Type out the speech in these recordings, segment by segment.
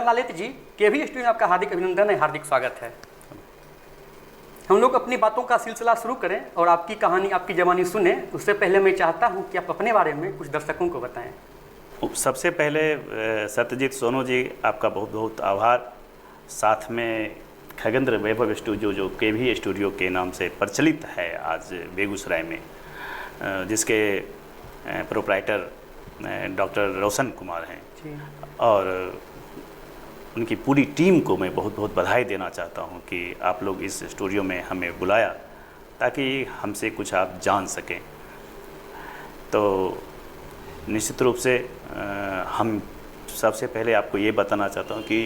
ललन लालित जी, केवी studio में आपका हार्दिक अभिनंदन है, हार्दिक स्वागत है। हम लोग अपनी बातों का सिलसिला शुरू करें और आपकी कहानी, आपकी जवानी सुने। उससे पहले मैं चाहता हूं कि आप अपने बारे में कुछ दर्शकों को बताएं। सबसे पहले सत्यजीत सोनू जी, आपका बहुत बहुत आभार। साथ में खगेंद्र वैभव स्टूडियो, जो केवी स्टूडियो के नाम से प्रचलित है आज बेगूसराय में, जिसके प्रोप्राइटर डॉक्टर रोशन कुमार हैं, और उनकी पूरी टीम को मैं बहुत बहुत बधाई देना चाहता हूं कि आप लोग इस स्टूडियो में हमें बुलाया ताकि हमसे कुछ आप जान सकें। तो निश्चित रूप से हम सबसे पहले आपको ये बताना चाहता हूं कि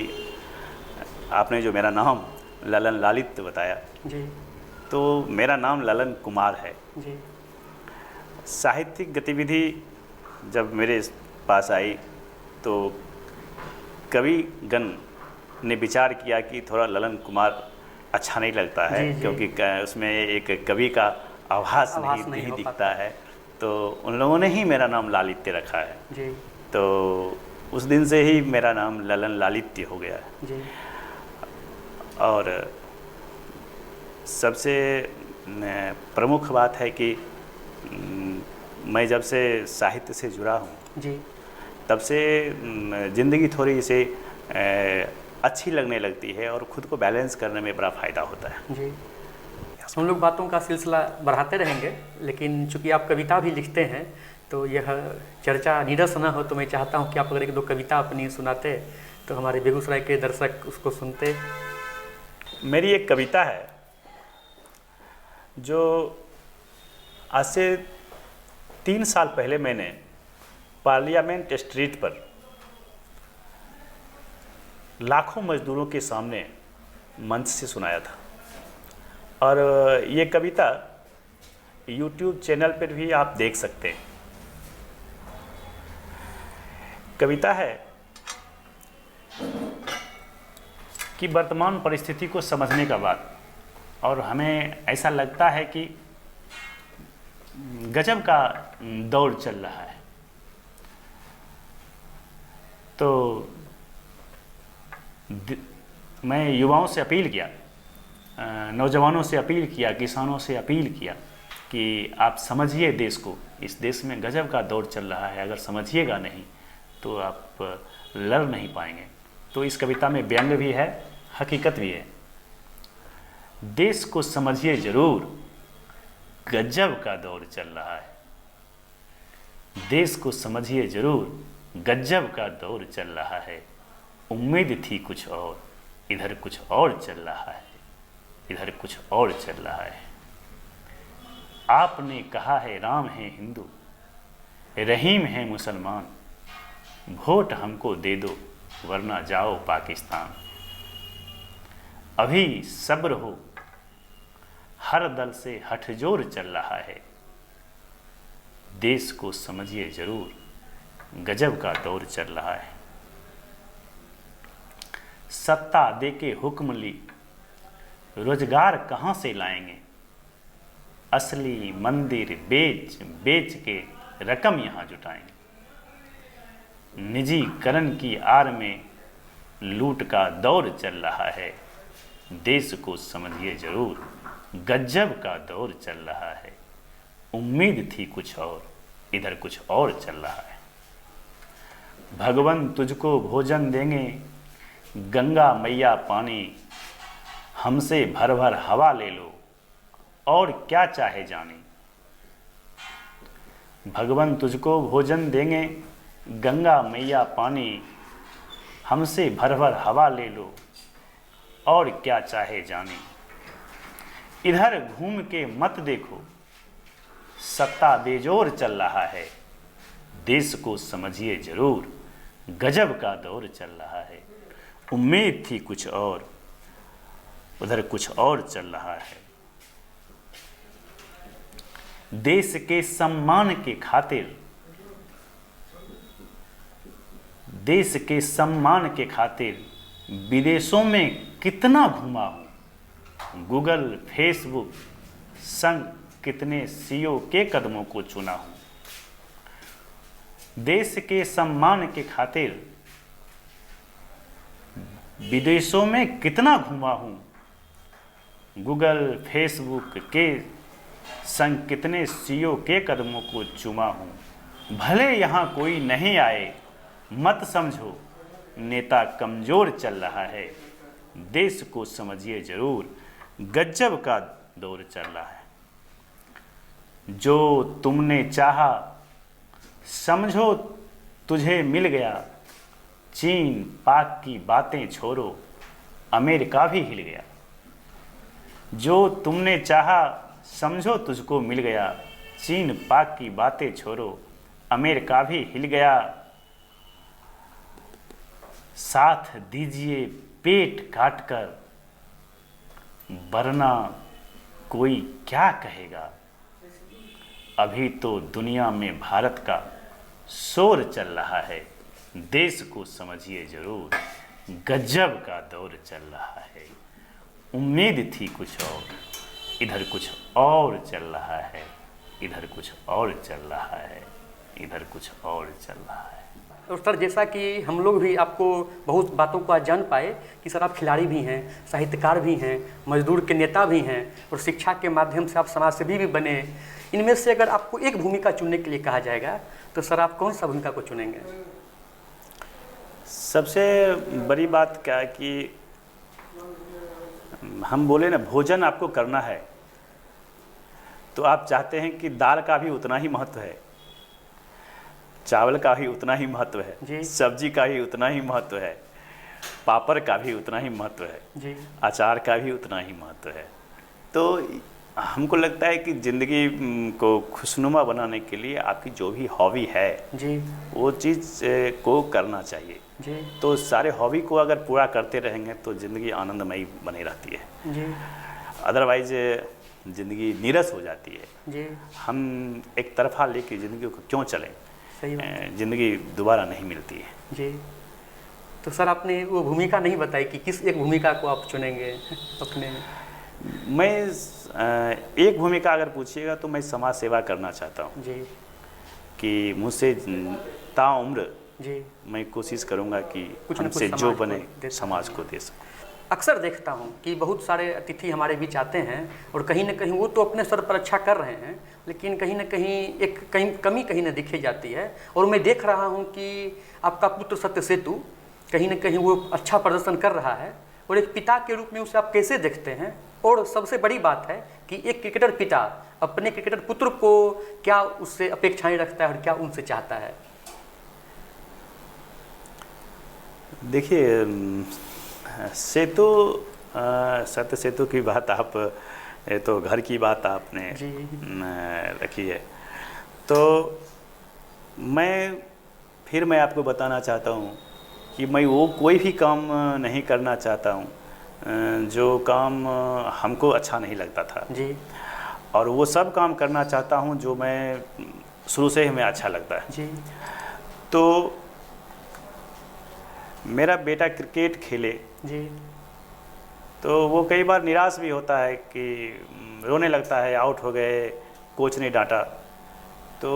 आपने जो मेरा नाम ललन लालित बताया जी, तो मेरा नाम ललन कुमार है जी। साहित्यिक गतिविधि जब मेरे पास आई तो कविगण ने विचार किया कि थोड़ा ललन कुमार अच्छा नहीं लगता है, जी, जी। क्योंकि उसमें एक कवि का आभास नहीं दिखता है, तो उन लोगों ने ही मेरा नाम लालित्य रखा है जी। तो उस दिन से ही मेरा नाम ललन लालित्य हो गया है जी। और सबसे प्रमुख बात है कि मैं जब से साहित्य से जुड़ा हूँ जी, तब से ज़िंदगी थोड़ी सी अच्छी लगने लगती है और ख़ुद को बैलेंस करने में बड़ा फ़ायदा होता है। जी। हम लोग बातों का सिलसिला बढ़ाते रहेंगे, लेकिन चूंकि आप कविता भी लिखते हैं तो यह चर्चा नीरस न हो, तो मैं चाहता हूं कि आप अगर एक दो कविता अपनी सुनाते तो हमारे बेगूसराय के दर्शक उसको सुनते। मेरी एक कविता है जो आज से 3 साल पहले मैंने पार्लियामेंट स्ट्रीट पर लाखों मजदूरों के सामने मंच से सुनाया था, और ये कविता YouTube चैनल पर भी आप देख सकते हैं। कविता है कि वर्तमान परिस्थिति को समझने का बाद, और हमें ऐसा लगता है कि गजब का दौर चल रहा है, तो मैं युवाओं से अपील किया, नौजवानों से अपील किया, किसानों से अपील किया कि आप समझिए देश को। इस देश में गजब का दौर चल रहा है, अगर समझिएगा नहीं तो आप लड़ नहीं पाएंगे। तो इस कविता में व्यंग भी है, हकीकत भी है। देश को समझिए जरूर, गजब का दौर चल रहा है। देश को समझिए जरूर, गजब का दौर चल रहा है। उम्मीद थी कुछ और, इधर कुछ और चल रहा है, इधर कुछ और चल रहा है। आपने कहा है राम है हिंदू, रहीम है मुसलमान, वोट हमको दे दो वरना जाओ पाकिस्तान। अभी सब्र हो, हर दल से हठजोर चल रहा है। देश को समझिए जरूर, गजब का दौर चल रहा है। सत्ता देके हुक्म ली, रोजगार कहाँ से लाएंगे। असली मंदिर बेच बेच के रकम यहाँ जुटाएंगे। निजीकरण की आड़ में लूट का दौर चल रहा है। देश को समझिए जरूर, गजब का दौर चल रहा है। उम्मीद थी कुछ और, इधर कुछ और चल रहा है। भगवान तुझको भोजन देंगे, गंगा मैया पानी, हमसे भर भर हवा ले लो और क्या चाहे जाने। भगवान तुझको भोजन देंगे, गंगा मैया पानी, हमसे भर भर हवा ले लो और क्या चाहे जाने। इधर घूम के मत देखो, सत्ता बेजोर चल रहा है। देश को समझिए जरूर, गजब का दौर चल रहा है। उम्मीद थी कुछ और, उधर कुछ और चल रहा है। देश के सम्मान के खातिर, देश के सम्मान के खातिर विदेशों में कितना घूमा हूं। गूगल फेसबुक संग कितने सीईओ के कदमों को चुना हूं। देश के सम्मान के खातिर विदेशों में कितना घूमा हूँ, गूगल फेसबुक के संग कितने सीईओ के कदमों को चूमा हूँ। भले यहाँ कोई नहीं आए मत समझो, नेता कमज़ोर चल रहा है, देश को समझिए ज़रूर, गजब का दौर चल रहा है। जो तुमने चाहा समझो तुझे मिल गया, चीन पाक की बातें छोड़ो, अमेरिका भी हिल गया। जो तुमने चाहा समझो तुझको मिल गया, चीन पाक की बातें छोड़ो, अमेरिका भी हिल गया। साथ दीजिए पेट काट कर, वरना कोई क्या कहेगा। अभी तो दुनिया में भारत का शोर चल रहा है, देश को समझिए ज़रूर, गजब का दौर चल रहा है। उम्मीद थी कुछ और, इधर कुछ और चल रहा है, इधर कुछ और चल रहा है, इधर कुछ और चल रहा है। और सर, जैसा कि हम लोग भी आपको बहुत बातों को आज जान पाए कि सर आप खिलाड़ी भी हैं, साहित्यकार भी हैं, मजदूर के नेता भी हैं और शिक्षा के माध्यम से आप समाजसेवी भी बने। इनमें से अगर आपको एक भूमिका चुनने के लिए कहा जाएगा तो सर आप कौन सा भूमिका को चुनेंगे? सबसे बड़ी बात क्या है कि हम बोले ना, भोजन आपको करना है तो आप चाहते हैं कि दाल का भी उतना ही महत्व है, चावल का भी उतना ही महत्व है, सब्जी का भी उतना ही महत्व है, पापड़ का भी उतना ही महत्व है जी, अचार का भी उतना ही महत्व है। तो हमको लगता है कि ज़िंदगी को खुशनुमा बनाने के लिए आपकी जो भी हॉबी है जी, वो चीज़ को करना चाहिए जी, तो सारे हॉबी को अगर पूरा करते रहेंगे तो ज़िंदगी आनंदमयी बनी रहती है जी, अदरवाइज ज़िंदगी नीरस हो जाती है। जी, हम एक तरफा लेके ज़िंदगी को क्यों चलें, सही बात। ज़िंदगी दोबारा नहीं मिलती है। जी, तो सर आपने वो भूमिका नहीं बताई कि किस एक भूमिका को आप चुनेंगे अपने? मैं एक भूमिका अगर पूछिएगा तो मैं समाज सेवा करना चाहता हूँ जी, कि मुझसे ताउम्र जी, मैं कोशिश करूँगा कि कुछ न कुछ हमसे जो समाज को बने दे समाज को दे सकूँ। अक्सर देखता हूँ कि बहुत सारे अतिथि हमारे बीच आते हैं और कहीं ना कहीं वो तो अपने स्तर पर अच्छा कर रहे हैं, लेकिन कहीं ना कहीं कमी कहीं ना दिखी जाती है। और मैं देख रहा हूँ कि आपका पुत्र सत्य सेतु कहीं ना कहीं वो अच्छा प्रदर्शन कर रहा है और एक पिता के रूप में उसे आप कैसे देखते हैं? और सबसे बड़ी बात है कि एक क्रिकेटर पिता अपने क्रिकेटर पुत्र को क्या उससे अपेक्षाएं रखता है और क्या उनसे चाहता है? देखिए, सेतु सत्य सेतु की बात आप, ये तो घर की बात आपने रखी है, तो मैं आपको बताना चाहता हूँ कि मैं वो कोई भी काम नहीं करना चाहता हूँ जो काम हमको अच्छा नहीं लगता था जी, और वो सब काम करना चाहता हूँ जो मैं शुरू से ही हमें अच्छा लगता है। जी, तो मेरा बेटा क्रिकेट खेले जी, तो वो कई बार निराश भी होता है कि रोने लगता है, आउट हो गए, कोच ने डांटा तो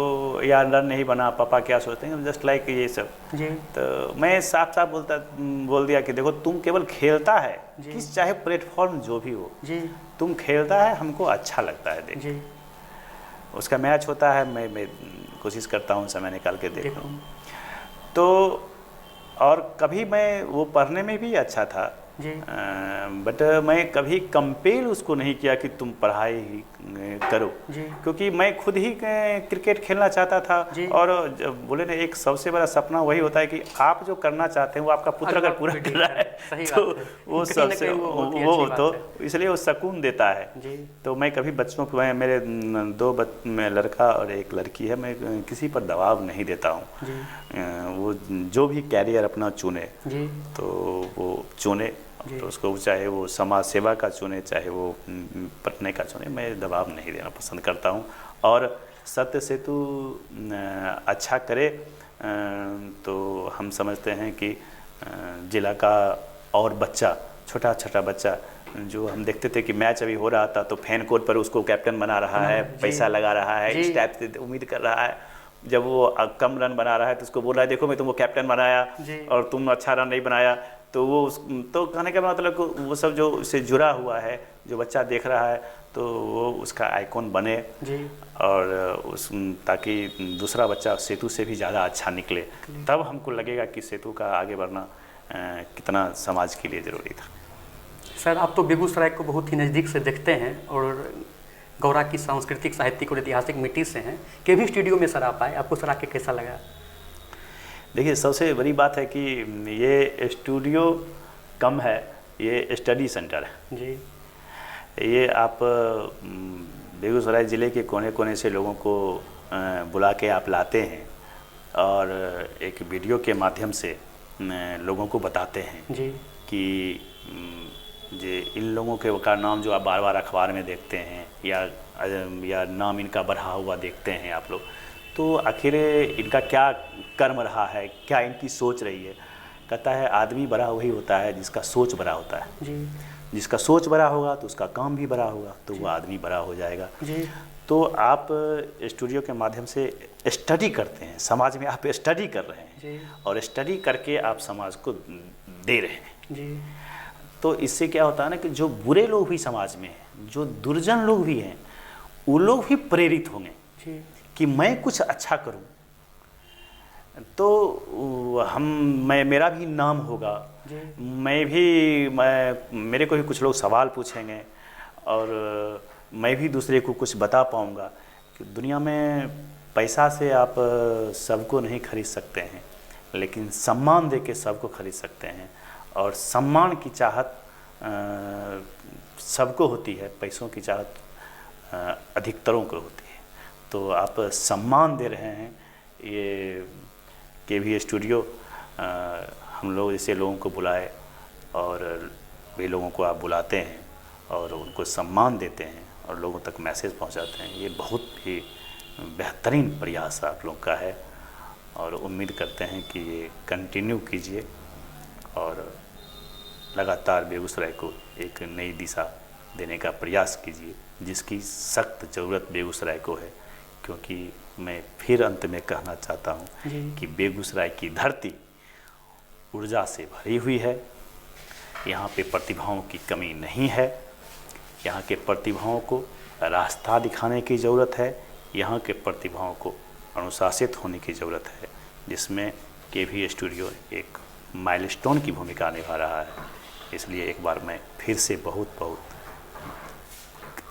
यार रन नहीं बना, पापा क्या सोचते हैं, जस्ट लाइक ये सब। जी, तो मैं साफ साफ बोल दिया कि देखो तुम केवल खेलता है, किस चाहे प्लेटफॉर्म जो भी हो, जी, तुम खेलता है, हमको अच्छा लगता है देख। जी, उसका मैच होता है, मैं कोशिश करता हूँ समय निकाल के देखूँ। तो और कभी मैं वो पढ़ने में भी अच्छा था बट मैं कभी कंपेल उसको नहीं किया कि तुम पढ़ाई ही करो, क्योंकि मैं खुद ही क्रिकेट खेलना चाहता था। और बोले ना, एक सबसे बड़ा सपना वही होता है कि आप जो करना चाहते हैं वो आपका पुत्र अगर पूरा कर रहा है तो वो सबसे वो तो इसलिए वो सुकून देता है। तो मैं कभी बच्चों को, मेरे दो लड़का और एक लड़की है, मैं किसी पर दबाव नहीं देता हूँ। वो जो भी कैरियर अपना चुने तो वो चुने, तो उसको चाहे वो समाज सेवा का चुने चाहे वो पढ़ने का चुने, मैं दबाव नहीं देना पसंद करता हूँ। और सत्य सेतु अच्छा करे तो हम समझते हैं कि जिला का और बच्चा, छोटा छोटा बच्चा जो हम देखते थे कि मैच अभी हो रहा था तो फैन कोड पर उसको कैप्टन बना रहा है, पैसा लगा रहा है, इस टाइप से उम्मीद कर रहा है। जब वो कम रन बना रहा है तो उसको बोल रहा है देखो मैं तुमको कैप्टन बनाया और तुम अच्छा रन नहीं बनाया, तो वो तो कहने का मतलब वो सब जो उससे जुड़ा हुआ है, जो बच्चा देख रहा है तो वो उसका आइकॉन बने जी। और उस ताकि दूसरा बच्चा सेतु से भी ज़्यादा अच्छा निकले, तब हमको लगेगा कि सेतु का आगे बढ़ना कितना समाज के लिए ज़रूरी था। सर आप तो बेगूसराय को बहुत ही नज़दीक से देखते हैं और गौरा की सांस्कृतिक, साहित्यिक और ऐतिहासिक मिट्टी से हैं। केवी स्टूडियो में सर आप आए, आपको सर आके कैसा लगा? देखिए, सबसे बड़ी बात है कि ये स्टूडियो कम है, ये स्टडी सेंटर है जी। ये आप बेगूसराय ज़िले के कोने कोने से लोगों को बुला के आप लाते हैं और एक वीडियो के माध्यम से लोगों को बताते हैं जी। कि जे इन लोगों के का नाम जो आप बार बार अखबार में देखते हैं या नाम इनका बढ़ा हुआ देखते हैं आप लोग, तो आखिर इनका क्या कर्म रहा है, क्या इनकी सोच रही है। कहता है आदमी बड़ा वही होता है जिसका सोच बड़ा होता है जी। जिसका सोच बड़ा होगा तो उसका काम भी बड़ा होगा, तो वो आदमी बड़ा हो जाएगा जी। तो आप स्टूडियो के माध्यम से स्टडी करते हैं, समाज में आप स्टडी कर रहे हैं जी। और स्टडी करके आप समाज को दे रहे हैं। जी। तो इससे क्या होता है ना कि जो बुरे लोग भी समाज में हैं, जो दुर्जन लोग भी हैं, वो लोग भी प्रेरित होंगे जी। कि मैं कुछ अच्छा करूं, तो मेरा भी नाम होगा, मेरे को भी कुछ लोग सवाल पूछेंगे और मैं भी दूसरे को कुछ बता पाऊंगा कि दुनिया में पैसा से आप सबको नहीं खरीद सकते हैं, लेकिन सम्मान दे के सबको खरीद सकते हैं और सम्मान की चाहत सबको होती है, पैसों की चाहत अधिकतरों को होती है। तो आप सम्मान दे रहे हैं। ये केवी स्टूडियो हम लोग ऐसे लोगों को बुलाए और वे लोगों को आप बुलाते हैं और उनको सम्मान देते हैं और लोगों तक मैसेज पहुंचाते हैं, ये बहुत ही बेहतरीन प्रयास आप लोग का है और उम्मीद करते हैं कि ये कंटिन्यू कीजिए और लगातार बेगूसराय को एक नई दिशा देने का प्रयास कीजिए, जिसकी सख्त ज़रूरत बेगूसराय को है। क्योंकि मैं फिर अंत में कहना चाहता हूँ कि बेगूसराय की धरती ऊर्जा से भरी हुई है, यहाँ पे प्रतिभाओं की कमी नहीं है, यहाँ के प्रतिभाओं को रास्ता दिखाने की ज़रूरत है, यहाँ के प्रतिभाओं को अनुशासित होने की ज़रूरत है, जिसमें केवी स्टूडियो एक माइलस्टोन की भूमिका निभा रहा है। इसलिए एक बार मैं फिर से बहुत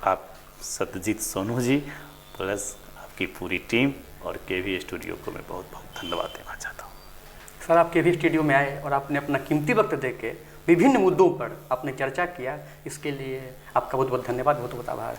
आप सत्यजीत सोनू जी प्लस आपकी पूरी टीम और केवी स्टूडियो को मैं बहुत बहुत धन्यवाद देना चाहता हूँ। सर आप केवी स्टूडियो में आए और आपने अपना कीमती वक्त देके विभिन्न मुद्दों पर आपने चर्चा किया, इसके लिए आपका बहुत बहुत धन्यवाद, बहुत बहुत आभार।